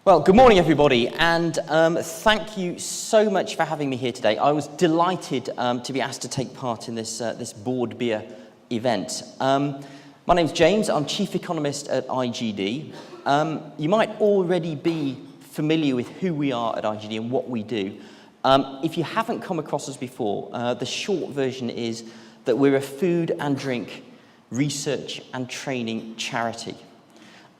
Well, good morning, everybody, and thank you so much for having me here today. I was delighted to be asked to take part in this board beer event. My name's James. I'm Chief Economist at IGD. You might already be familiar with who we are at IGD and what we do. If you haven't come across us before, the short version is that we're a food and drink research and training charity.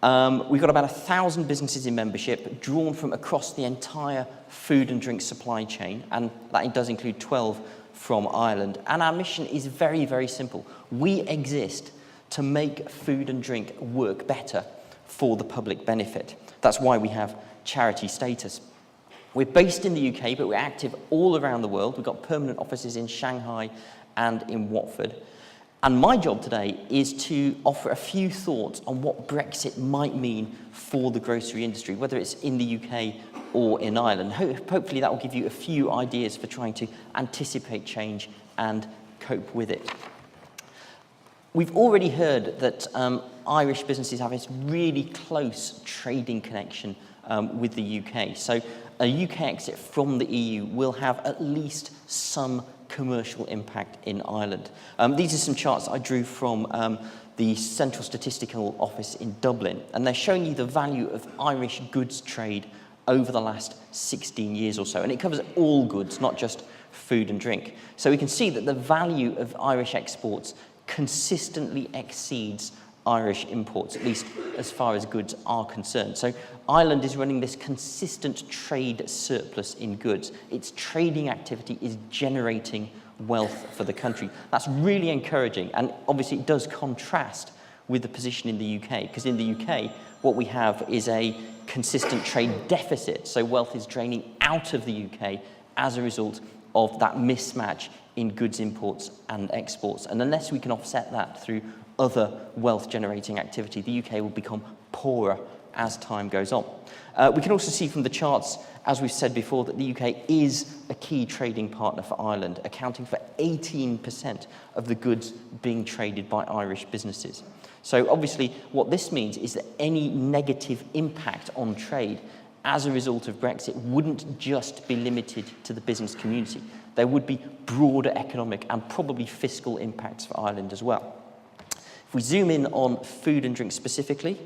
We've got about 1,000 businesses in membership, drawn from across the entire food and drink supply chain, and that does include 12 from Ireland. And our mission is very, very simple. We exist to make food and drink work better for the public benefit. That's why we have charity status. We're based in the UK, but we're active all around the world. We've got permanent offices in Shanghai and in Watford. And my job today is to offer a few thoughts on what Brexit might mean for the grocery industry, whether it's in the UK or in Ireland. Hopefully that will give you a few ideas for trying to anticipate change and cope with it. We've already heard that Irish businesses have this really close trading connection with the UK. So a UK exit from the EU will have at least some commercial impact in Ireland. These are some charts I drew from the Central Statistical Office in Dublin, and they're showing you the value of Irish goods trade over the last 16 years or so, and it covers all goods, not just food and drink. So we can see that the value of Irish exports consistently exceeds Irish imports, at least as far as goods are concerned. So Ireland is running this consistent trade surplus in goods. Its trading activity is generating wealth for the country. That's really encouraging, and obviously it does contrast with the position in the UK, because in the UK what we have is a consistent trade deficit, so wealth is draining out of the UK as a result of that mismatch in goods imports and exports. And unless we can offset that through other wealth-generating activity, the UK will become poorer as time goes on. We can also see from the charts, as we've said before, that the UK is a key trading partner for Ireland, accounting for 18% of the goods being traded by Irish businesses. So obviously what this means is that any negative impact on trade as a result of Brexit wouldn't just be limited to the business community. There would be broader economic and probably fiscal impacts for Ireland as well. If we zoom in on food and drink specifically,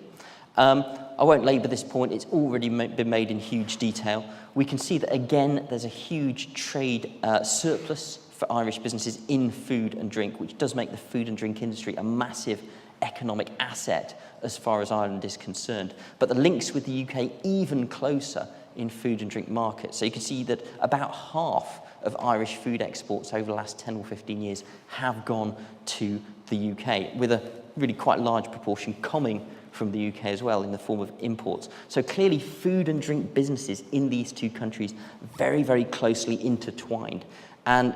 I won't labour this point, it's already been made in huge detail. We can see that again there's a huge trade surplus for Irish businesses in food and drink, which does make the food and drink industry a massive economic asset as far as Ireland is concerned. But the links with the UK even closer in food and drink markets. So you can see that about half of Irish food exports over the last 10 or 15 years have gone to the UK, with a really quite large proportion coming from the UK as well in the form of imports. So clearly food and drink businesses in these two countries very, very closely intertwined. And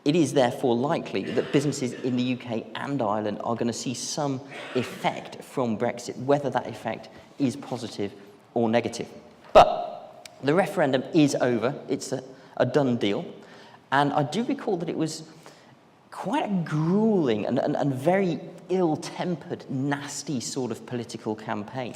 it is therefore likely that businesses in the UK and Ireland are going to see some effect from Brexit, whether that effect is positive or negative. But the referendum is over. It's a done deal. And I do recall that it was quite a grueling and very ill-tempered, nasty sort of political campaign.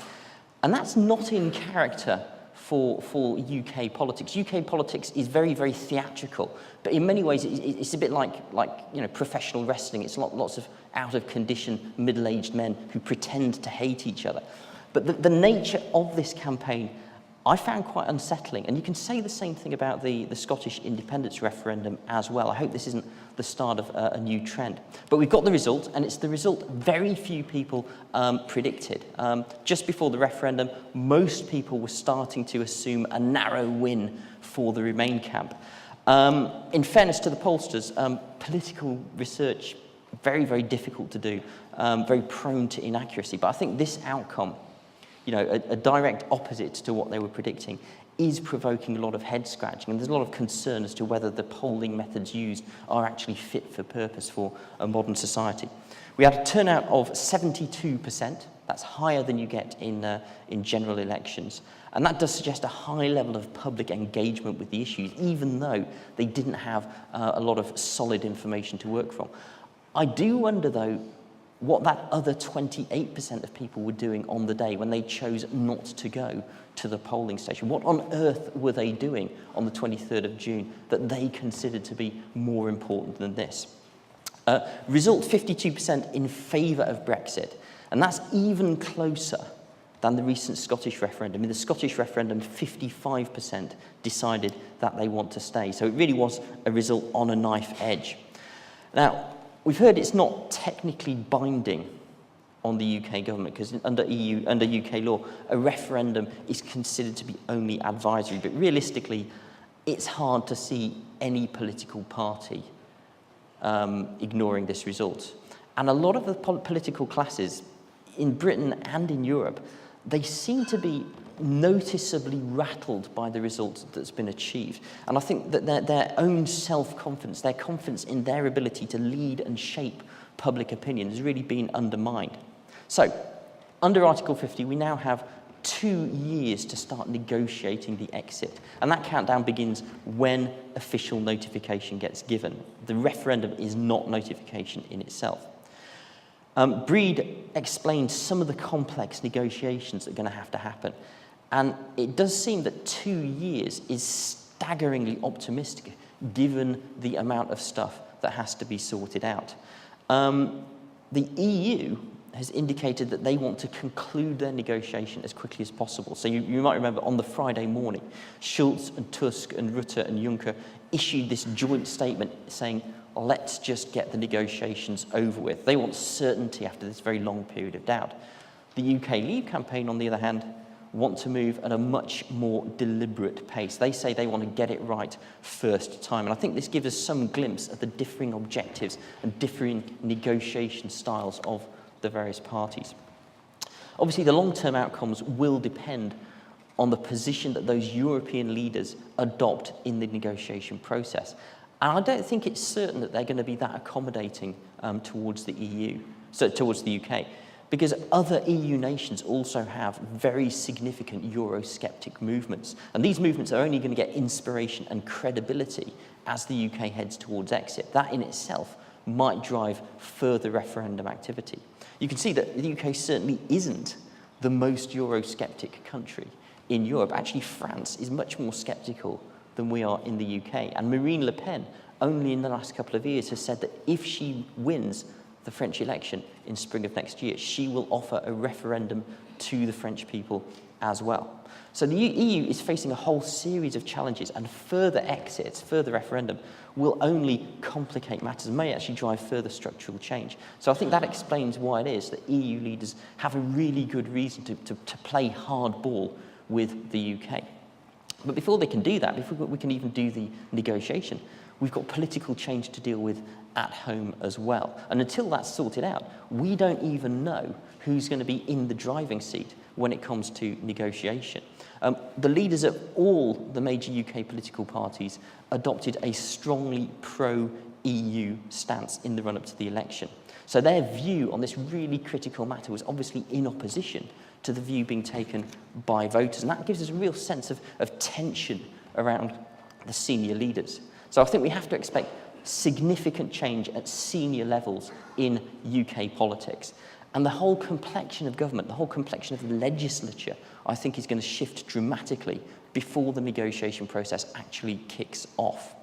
And that's not in character for UK politics. UK politics is very, very theatrical, but in many ways it's a bit like professional wrestling. It's lots of out-of-condition, middle-aged men who pretend to hate each other. But the nature of this campaign I found quite unsettling, and you can say the same thing about the Scottish independence referendum as well. I hope this isn't the start of a new trend. But we've got the result, and it's the result very few people predicted. Just before the referendum, most people were starting to assume a narrow win for the Remain camp. In fairness to the pollsters, political research, very, very difficult to do, very prone to inaccuracy. But I think this outcome, a direct opposite to what they were predicting, is provoking a lot of head scratching, and there's a lot of concern as to whether the polling methods used are actually fit for purpose for a modern society. We had a turnout of 72%. That's higher than you get in general elections, and that does suggest a high level of public engagement with the issues, even though they didn't have a lot of solid information to work from. I do wonder, though, what that other 28% of people were doing on the day when they chose not to go to the polling station. What on earth were they doing on the 23rd of June that they considered to be more important than this? Result 52% in favour of Brexit, and that's even closer than the recent Scottish referendum. In the Scottish referendum, 55% decided that they want to stay. So it really was a result on a knife edge. Now, we've heard it's not technically binding on the UK government because under UK law, a referendum is considered to be only advisory. But realistically, it's hard to see any political party ignoring this result. And a lot of the political classes in Britain and in Europe, they seem to be noticeably rattled by the result that's been achieved. And I think that their own self-confidence, their confidence in their ability to lead and shape public opinion has really been undermined. So, under Article 50, we now have 2 years to start negotiating the exit. And that countdown begins when official notification gets given. The referendum is not notification in itself. Breed explained some of the complex negotiations that are going to have to happen. And it does seem that 2 years is staggeringly optimistic given the amount of stuff that has to be sorted out. The EU has indicated that they want to conclude their negotiation as quickly as possible. So you might remember on the Friday morning, Schulz and Tusk and Rutte and Juncker issued this joint statement saying, let's just get the negotiations over with. They want certainty after this very long period of doubt. The UK Leave campaign, on the other hand, want to move at a much more deliberate pace. They say they want to get it right first time. And I think this gives us some glimpse of the differing objectives and differing negotiation styles of the various parties. Obviously, the long-term outcomes will depend on the position that those European leaders adopt in the negotiation process. And I don't think it's certain that they're going to be that accommodating towards the EU, so towards the UK, because other EU nations also have very significant Eurosceptic movements. And these movements are only going to get inspiration and credibility as the UK heads towards exit. That in itself might drive further referendum activity. You can see that the UK certainly isn't the most Eurosceptic country in Europe. Actually, France is much more sceptical than we are in the UK. And Marine Le Pen, only in the last couple of years, has said that if she wins the French election in spring of next year, she will offer a referendum to the French people as well. So the EU is facing a whole series of challenges, and further exits, further referendum, will only complicate matters and may actually drive further structural change. So I think that explains why it is that EU leaders have a really good reason to play hardball with the UK. But before they can do that, before we can even do the negotiation, we've got political change to deal with at home as well. And until that's sorted out, we don't even know who's going to be in the driving seat when it comes to negotiation. The leaders of all the major UK political parties adopted a strongly pro-EU stance in the run-up to the election. So their view on this really critical matter was obviously in opposition to the view being taken by voters. And that gives us a real sense of tension around the senior leaders. So I think we have to expect significant change at senior levels in UK politics. And the whole complexion of government, the whole complexion of the legislature, I think is going to shift dramatically before the negotiation process actually kicks off.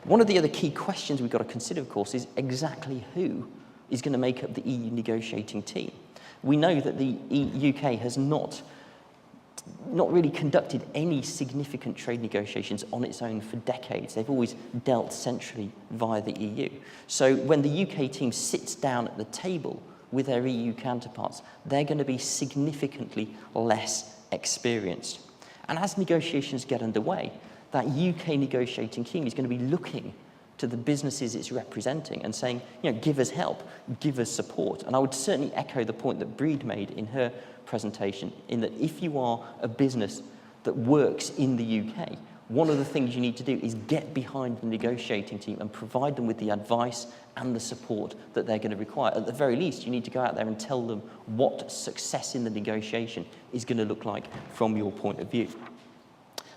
One of the other key questions we've got to consider, of course, is exactly who is going to make up the EU negotiating team. We know that the UK has not really conducted any significant trade negotiations on its own for decades. They've always dealt centrally via the EU. So when the UK team sits down at the table with their EU counterparts, they're going to be significantly less experienced. And as negotiations get underway, that UK negotiating team is going to be looking to the businesses it's representing and saying, give us help, give us support. And I would certainly echo the point that Breed made in her presentation, in that if you are a business that works in the UK, one of the things you need to do is get behind the negotiating team and provide them with the advice and the support that they're going to require. At the very least, you need to go out there and tell them what success in the negotiation is going to look like from your point of view.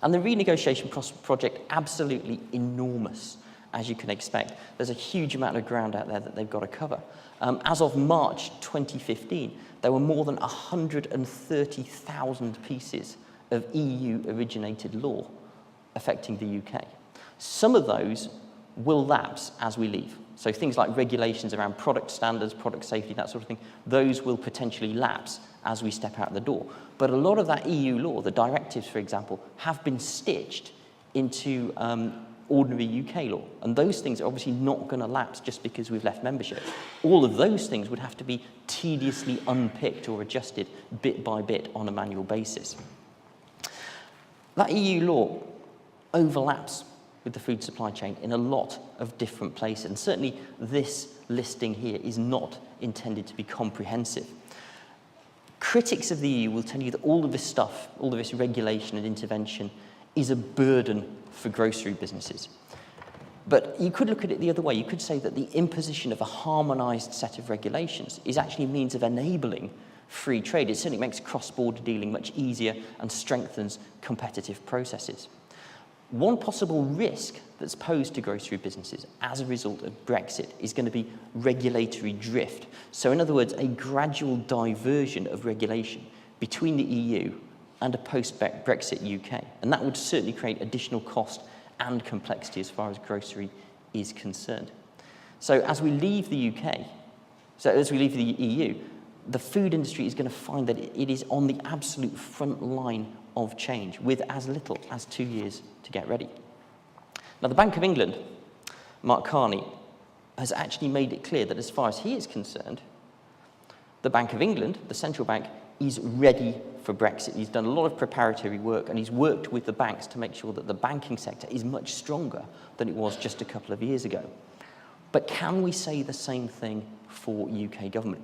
And the renegotiation project, absolutely enormous. as you can expect. There's a huge amount of ground out there that they've got to cover. As of March 2015, there were more than 130,000 pieces of EU-originated law affecting the UK. Some of those will lapse as we leave. So things like regulations around product standards, product safety, that sort of thing, those will potentially lapse as we step out the door. But a lot of that EU law, the directives, for example, have been stitched into ordinary UK law. And those things are obviously not going to lapse just because we've left membership. All of those things would have to be tediously unpicked or adjusted bit by bit on a manual basis. That EU law overlaps with the food supply chain in a lot of different places. And certainly this listing here is not intended to be comprehensive. Critics of the EU will tell you that all of this stuff, all of this regulation and intervention is a burden for grocery businesses. But you could look at it the other way. You could say that the imposition of a harmonised set of regulations is actually a means of enabling free trade. It certainly makes cross-border dealing much easier and strengthens competitive processes. One possible risk that's posed to grocery businesses as a result of Brexit is going to be regulatory drift. So in other words, a gradual diversion of regulation between the EU and a post-Brexit UK. And that would certainly create additional cost and complexity as far as grocery is concerned. So as we leave the UK, as we leave the EU, the food industry is going to find that it is on the absolute front line of change with as little as 2 years to get ready. Now, the Bank of England, Mark Carney, has actually made it clear that as far as he is concerned, the Bank of England, the central bank, is ready for Brexit. He's done a lot of preparatory work and he's worked with the banks to make sure that the banking sector is much stronger than it was just a couple of years ago. But can we say the same thing for UK government?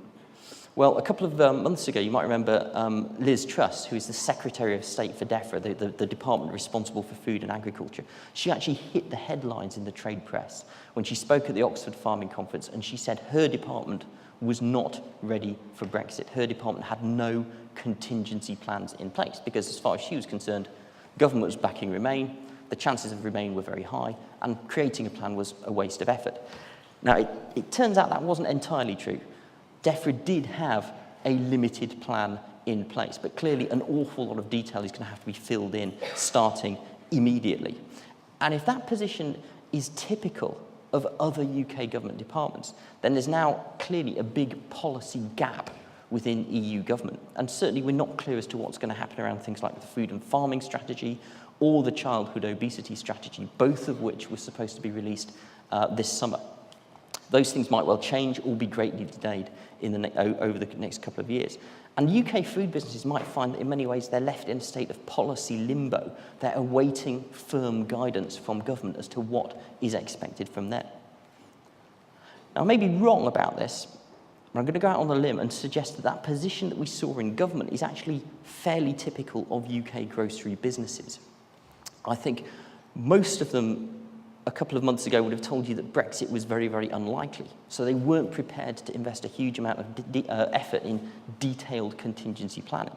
Well, a couple of months ago, you might remember Liz Truss, who is the Secretary of State for DEFRA, the department responsible for food and agriculture. She actually hit the headlines in the trade press when she spoke at the Oxford Farming Conference, and she said her department was not ready for Brexit. Her department had no contingency plans in place because, as far as she was concerned, government was backing Remain, the chances of Remain were very high, and creating a plan was a waste of effort. Now, it turns out that wasn't entirely true. DEFRA did have a limited plan in place, but clearly an awful lot of detail is going to have to be filled in starting immediately. And if that position is typical of other UK government departments, then there's now clearly a big policy gap within EU government. And certainly we're not clear as to what's going to happen around things like the food and farming strategy or the childhood obesity strategy, both of which were supposed to be released this summer. Those things might well change or be greatly delayed over the next couple of years. And UK food businesses might find that in many ways they're left in a state of policy limbo. They're awaiting firm guidance from government as to what is expected from them. Now, I may be wrong about this, but I'm going to go out on a limb and suggest that that position that we saw in government is actually fairly typical of UK grocery businesses. I think most of them a couple of months ago would have told you that Brexit was very, very unlikely. So they weren't prepared to invest a huge amount of effort in detailed contingency planning.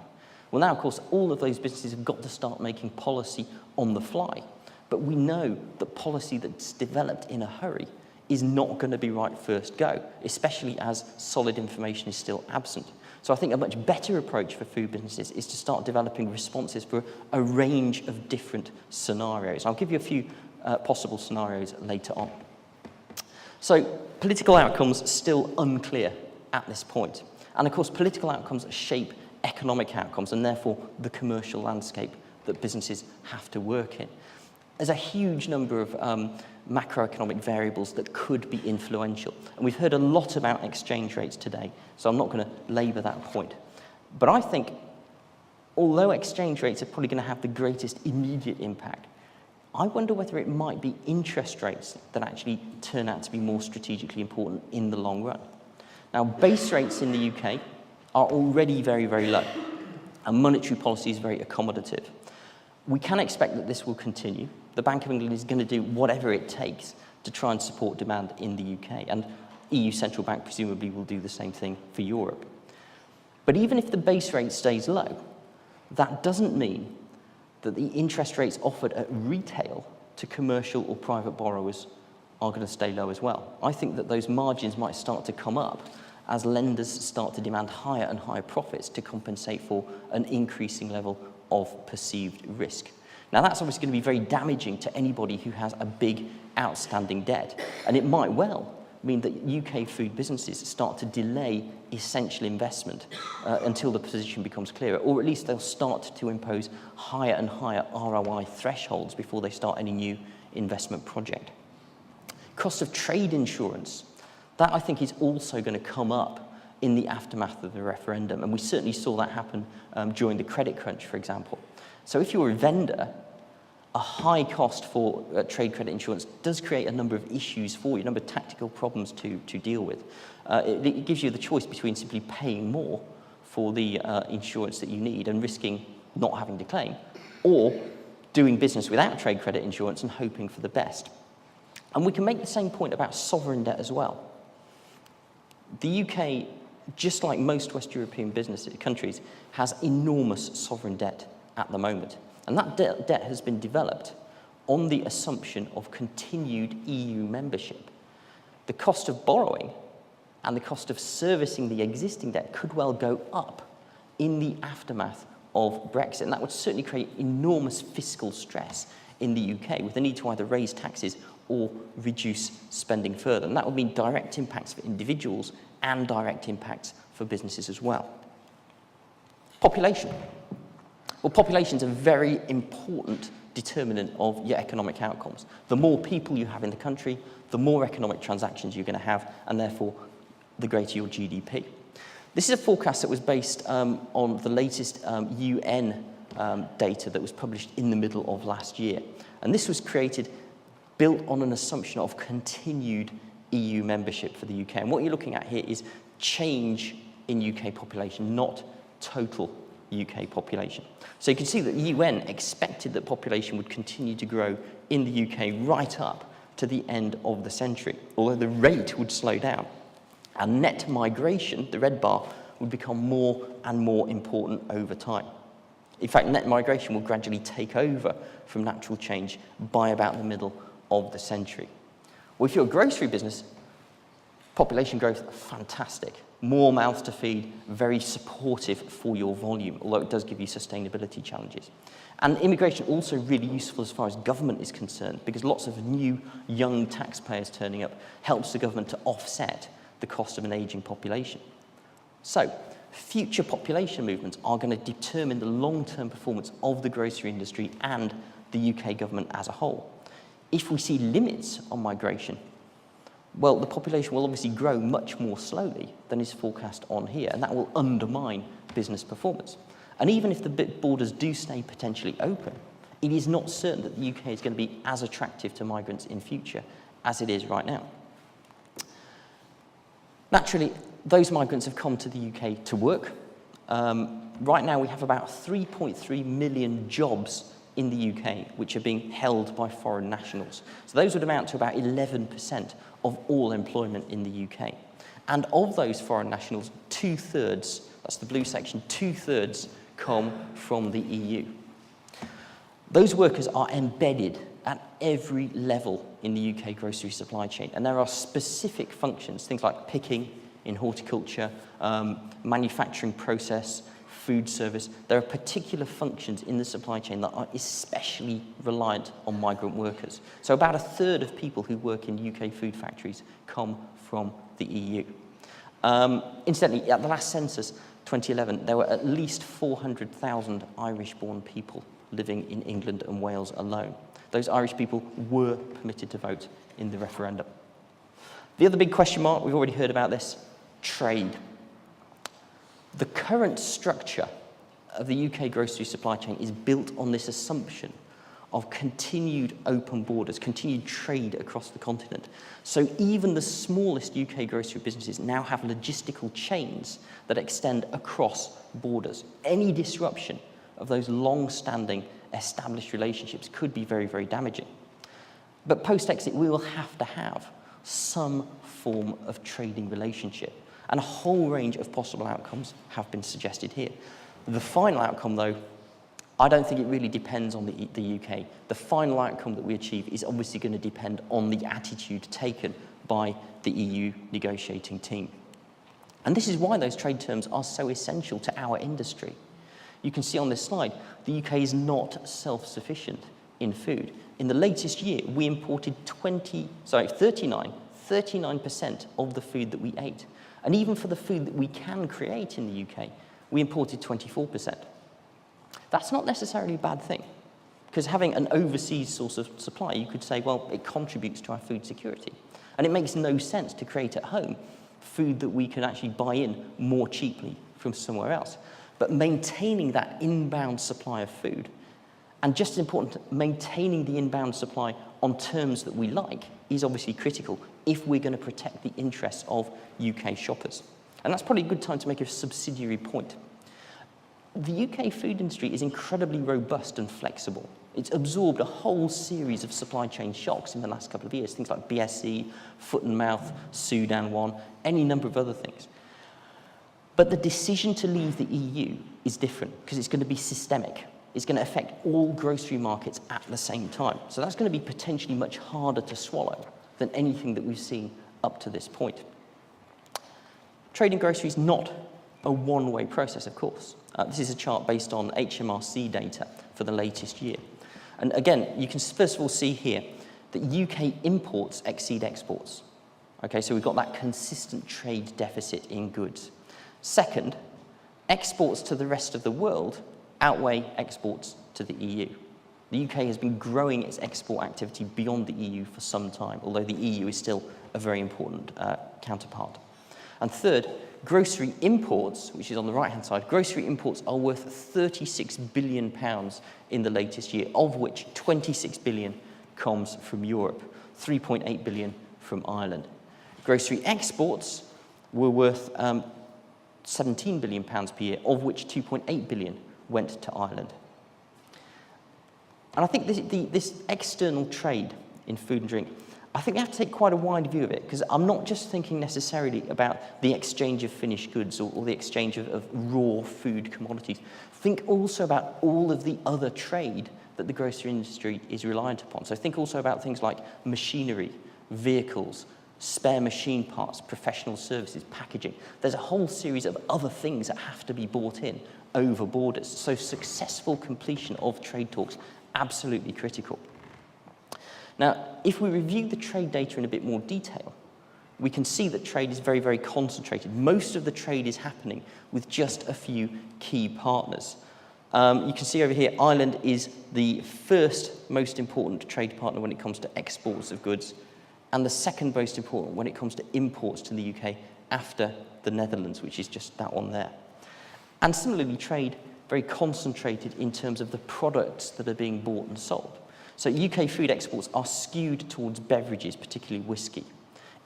Well, now, of course, all of those businesses have got to start making policy on the fly. But we know that policy that's developed in a hurry is not going to be right first go, especially as solid information is still absent. So I think a much better approach for food businesses is to start developing responses for a range of different scenarios. I'll give you a few possible scenarios later on. So political outcomes still unclear at this point. And of course, political outcomes shape economic outcomes and therefore the commercial landscape that businesses have to work in. There's a huge number of macroeconomic variables that could be influential. And we've heard a lot about exchange rates today, so I'm not going to labour that point. But I think, although exchange rates are probably going to have the greatest immediate impact, I wonder whether it might be interest rates that actually turn out to be more strategically important in the long run. Now, base rates in the UK are already very, very low, and monetary policy is very accommodative. We can expect that this will continue. The Bank of England is going to do whatever it takes to try and support demand in the UK, and EU Central Bank presumably will do the same thing for Europe. But even if the base rate stays low, that doesn't mean that the interest rates offered at retail to commercial or private borrowers are going to stay low as well. I think that those margins might start to come up as lenders start to demand higher and higher profits to compensate for an increasing level of perceived risk. Now, that's obviously going to be very damaging to anybody who has a big outstanding debt, and it might well mean that UK food businesses start to delay essential investment until the position becomes clearer, or at least they'll start to impose higher and higher ROI thresholds before they start any new investment project. Cost of trade insurance, that I think is also going to come up in the aftermath of the referendum, and we certainly saw that happen during the credit crunch, for example. So if you're a vendor, a high cost for trade credit insurance does create a number of issues for you, a number of tactical problems to deal with. It gives you the choice between simply paying more for the insurance that you need and risking not having to claim, or doing business without trade credit insurance and hoping for the best. And we can make the same point about sovereign debt as well. The UK, just like most West European countries, has enormous sovereign debt at the moment. And that debt has been developed on the assumption of continued EU membership. The cost of borrowing and the cost of servicing the existing debt could well go up in the aftermath of Brexit. And that would certainly create enormous fiscal stress in the UK, with the need to either raise taxes or reduce spending further. And that would mean direct impacts for individuals and direct impacts for businesses as well. Population. Well, population is a very important determinant of your economic outcomes. The more people you have in the country, the more economic transactions you're going to have, and therefore the greater your GDP. This is a forecast that was based on the latest UN data that was published in the middle of last year. And this was built on an assumption of continued EU membership for the UK. And what you're looking at here is change in UK population, not total UK population. So you can see that the UN expected that population would continue to grow in the UK right up to the end of the century, although the rate would slow down. And net migration, the red bar, would become more and more important over time. In fact, net migration will gradually take over from natural change by about the middle of the century. Well, if you're a grocery business, population growth, fantastic. More mouths to feed, very supportive for your volume, although it does give you sustainability challenges. And immigration also really useful as far as government is concerned, because lots of new, young taxpayers turning up helps the government to offset the cost of an aging population. So, future population movements are going to determine the long-term performance of the grocery industry and the UK government as a whole. If we see limits on migration, well, the population will obviously grow much more slowly than is forecast on here, and that will undermine business performance. And even if the borders do stay potentially open, it is not certain that the UK is going to be as attractive to migrants in future as it is right now. Naturally, those migrants have come to the UK to work. Right now, we have about 3.3 million jobs in the UK which are being held by foreign nationals. So those would amount to about 11% of all employment in the UK. And of those foreign nationals, 2/3, that's the blue section, 2/3 come from the EU. Those workers are embedded at every level in the UK grocery supply chain. And there are specific functions, things like picking in horticulture, manufacturing process, food service. There are particular functions in the supply chain that are especially reliant on migrant workers. So about 1/3 of people who work in UK food factories come from the EU. Incidentally, at the last census, 2011, there were at least 400,000 Irish-born people living in England and Wales alone. Those Irish people were permitted to vote in the referendum. The other big question mark, we've already heard about this, trade. The current structure of the UK grocery supply chain is built on this assumption of continued open borders, continued trade across the continent. So even the smallest UK grocery businesses now have logistical chains that extend across borders. Any disruption of those long-standing established relationships could be very, very damaging. But post-exit, we will have to have some form of trading relationship. And a whole range of possible outcomes have been suggested here. The final outcome, though, I don't think it really depends on the UK. The final outcome that we achieve is obviously going to depend on the attitude taken by the EU negotiating team. And this is why those trade terms are so essential to our industry. You can see on this slide, the UK is not self-sufficient in food. In the latest year, we imported 39% of the food that we ate. And even for the food that we can create in the UK, we imported 24%. That's not necessarily a bad thing, because having an overseas source of supply, you could say, well, it contributes to our food security. And it makes no sense to create at home food that we can actually buy in more cheaply from somewhere else. But maintaining that inbound supply of food, and just as important, maintaining the inbound supply on terms that we like, is obviously critical if we're going to protect the interests of UK shoppers. And that's probably a good time to make a subsidiary point. The UK food industry is incredibly robust and flexible. It's absorbed a whole series of supply chain shocks in the last couple of years, things like BSE, foot and mouth, Sudan 1, any number of other things. But the decision to leave the EU is different because it's going to be systemic. It's going to affect all grocery markets at the same time. So that's going to be potentially much harder to swallow than anything that we've seen up to this point. Trade in groceries is not a one-way process, of course. This is a chart based on HMRC data for the latest year. And again, you can first of all see here that UK imports exceed exports. Okay, so we've got that consistent trade deficit in goods. Second, exports to the rest of the world outweigh exports to the EU. The UK has been growing its export activity beyond the EU for some time, although the EU is still a very important counterpart. And third, grocery imports, which is on the right-hand side, grocery imports are worth £36 billion in the latest year, of which 26 billion comes from Europe, 3.8 billion from Ireland. Grocery exports were worth £17 billion per year, of which 2.8 billion went to Ireland. And I think this external trade in food and drink, I think we have to take quite a wide view of it, because I'm not just thinking necessarily about the exchange of finished goods or the exchange of raw food commodities. Think also about all of the other trade that the grocery industry is reliant upon. So think also about things like machinery, vehicles, spare machine parts, professional services, packaging. There's a whole series of other things that have to be bought in over borders. So successful completion of trade talks, absolutely critical. Now, if we review the trade data in a bit more detail, we can see that trade is very, very concentrated. Most of the trade is happening with just a few key partners. You can see over here, Ireland is the first most important trade partner when it comes to exports of goods, and the second most important when it comes to imports to the UK after the Netherlands, which is just that one there. And similarly, trade very concentrated in terms of the products that are being bought and sold. So UK food exports are skewed towards beverages, particularly whiskey.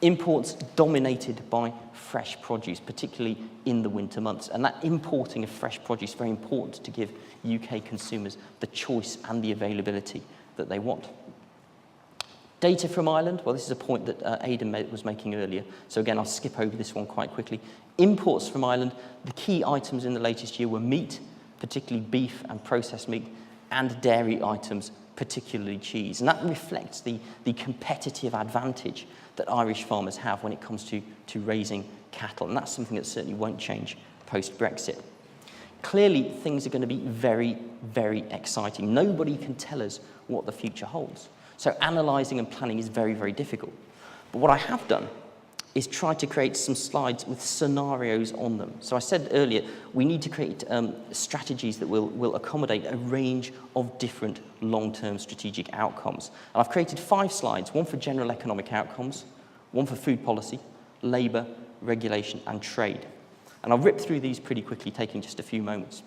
Imports dominated by fresh produce, particularly in the winter months. And that importing of fresh produce is very important to give UK consumers the choice and the availability that they want. Data from Ireland, well, this is a point that Aidan was making earlier. So again, I'll skip over this one quite quickly. Imports from Ireland, the key items in the latest year were meat, particularly beef and processed meat, and dairy items, particularly cheese. And that reflects the competitive advantage that Irish farmers have when it comes to raising cattle. And that's something that certainly won't change post-Brexit. Clearly, things are going to be very, very exciting. Nobody can tell us what the future holds. So analysing and planning is very, very difficult. But what I have done is try to create some slides with scenarios on them. So I said earlier, we need to create strategies that will accommodate a range of different long-term strategic outcomes. And I've created 5 slides, one for general economic outcomes, one for food policy, labour, regulation, and trade. And I'll rip through these pretty quickly, taking just a few moments.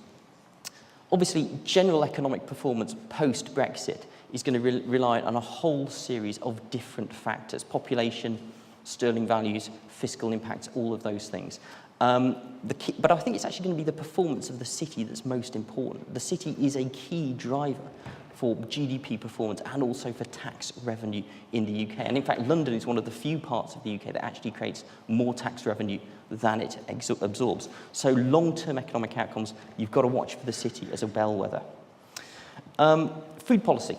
Obviously, general economic performance post-Brexit is going to rely on a whole series of different factors: population, sterling values, fiscal impacts, all of those things. But I think it's actually going to be the performance of the city that's most important. The city is a key driver for GDP performance and also for tax revenue in the UK. And in fact, London is one of the few parts of the UK that actually creates more tax revenue than it absorbs. So long-term economic outcomes, you've got to watch for the city as a bellwether. Food policy,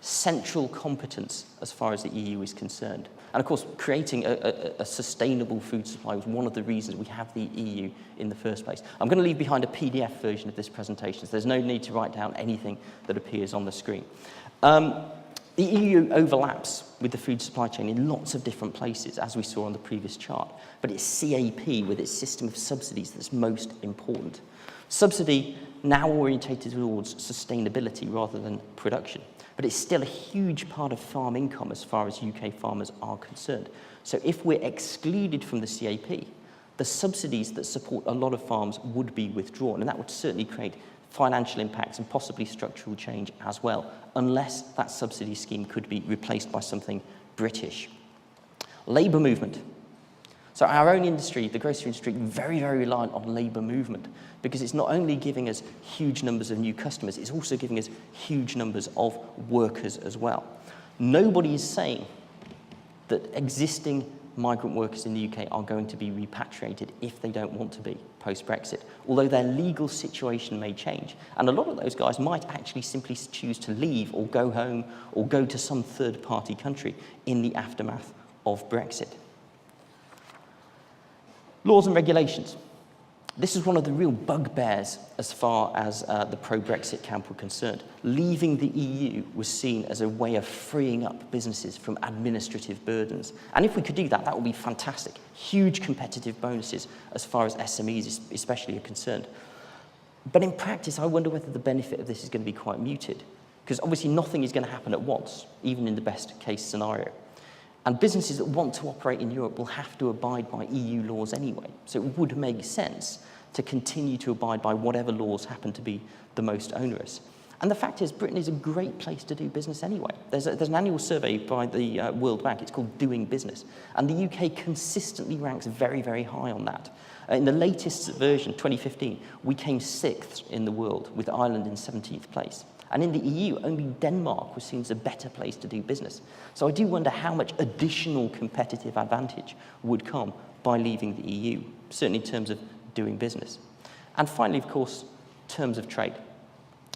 central competence as far as the EU is concerned. And of course, creating a sustainable food supply was one of the reasons we have the EU in the first place. I'm going to leave behind a PDF version of this presentation, so there's no need to write down anything that appears on the screen. The EU overlaps with the food supply chain in lots of different places, as we saw on the previous chart, but it's CAP with its system of subsidies that's most important. Subsidy now orientated towards sustainability rather than production, but it's still a huge part of farm income as far as UK farmers are concerned. So if we're excluded from the CAP, the subsidies that support a lot of farms would be withdrawn, and that would certainly create financial impacts and possibly structural change as well, unless that subsidy scheme could be replaced by something British. Labour movement. So our own industry, the grocery industry, very, very reliant on labour movement because it's not only giving us huge numbers of new customers, it's also giving us huge numbers of workers as well. Nobody is saying that existing migrant workers in the UK are going to be repatriated if they don't want to be post-Brexit, although their legal situation may change. And a lot of those guys might actually simply choose to leave or go home or go to some third-party country in the aftermath of Brexit. Laws and regulations. This is one of the real bugbears as far as the pro-Brexit camp were concerned. Leaving the EU was seen as a way of freeing up businesses from administrative burdens. And if we could do that, that would be fantastic. Huge competitive bonuses as far as SMEs especially are concerned. But in practice, I wonder whether the benefit of this is going to be quite muted. Because obviously nothing is going to happen at once, even in the best case scenario. And businesses that want to operate in Europe will have to abide by EU laws anyway. So it would make sense to continue to abide by whatever laws happen to be the most onerous. And the fact is, Britain is a great place to do business anyway. There's an annual survey by the World Bank. It's called Doing Business. And the UK consistently ranks very, very high on that. In the latest version, 2015, we came 6th in the world, with Ireland in 17th place. And in the EU, only Denmark was seen as a better place to do business. So I do wonder how much additional competitive advantage would come by leaving the EU, certainly in terms of doing business. And finally, of course, terms of trade.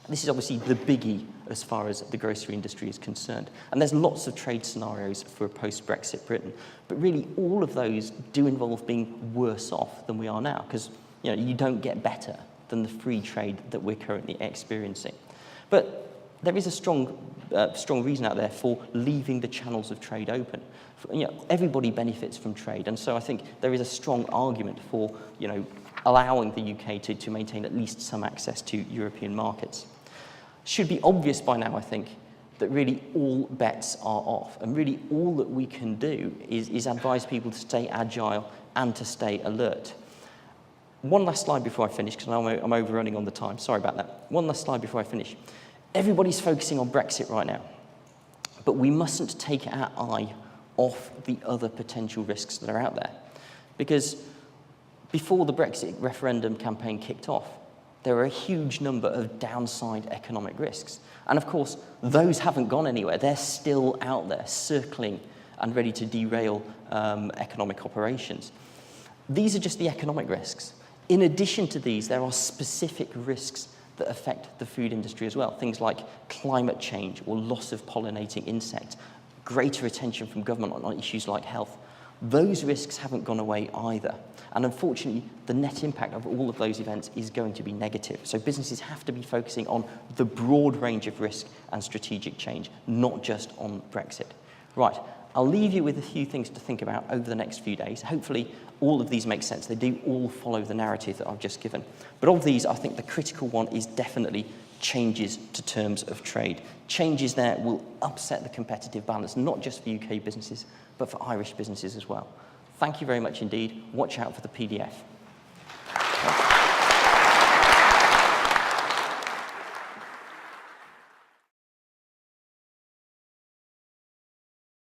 This is obviously the biggie as far as the grocery industry is concerned. And there's lots of trade scenarios for a post-Brexit Britain. But really, all of those do involve being worse off than we are now, because you don't get better than the free trade that we're currently experiencing. But there is a strong reason out there for leaving the channels of trade open. Everybody benefits from trade, and so I think there is a strong argument for allowing the UK to maintain at least some access to European markets. Should be obvious by now, I think, that really all bets are off, and really all that we can do is advise people to stay agile and to stay alert. One last slide before I finish, because I'm overrunning on the time. Sorry about that. One last slide before I finish. Everybody's focusing on Brexit right now, but we mustn't take our eye off the other potential risks that are out there. Because before the Brexit referendum campaign kicked off, there were a huge number of downside economic risks. And of course, those haven't gone anywhere. They're still out there, circling and ready to derail economic operations. These are just the economic risks. In addition to these, there are specific risks that affect the food industry as well. Things like climate change or loss of pollinating insects, greater attention from government on issues like health. Those risks haven't gone away either. And unfortunately, the net impact of all of those events is going to be negative. So businesses have to be focusing on the broad range of risk and strategic change, not just on Brexit. Right, I'll leave you with a few things to think about over the next few days. Hopefully, all of these make sense. They do all follow the narrative that I've just given. But of these, I think the critical one is definitely changes to terms of trade. Changes there will upset the competitive balance, not just for UK businesses, but for Irish businesses as well. Thank you very much indeed. Watch out for the PDF.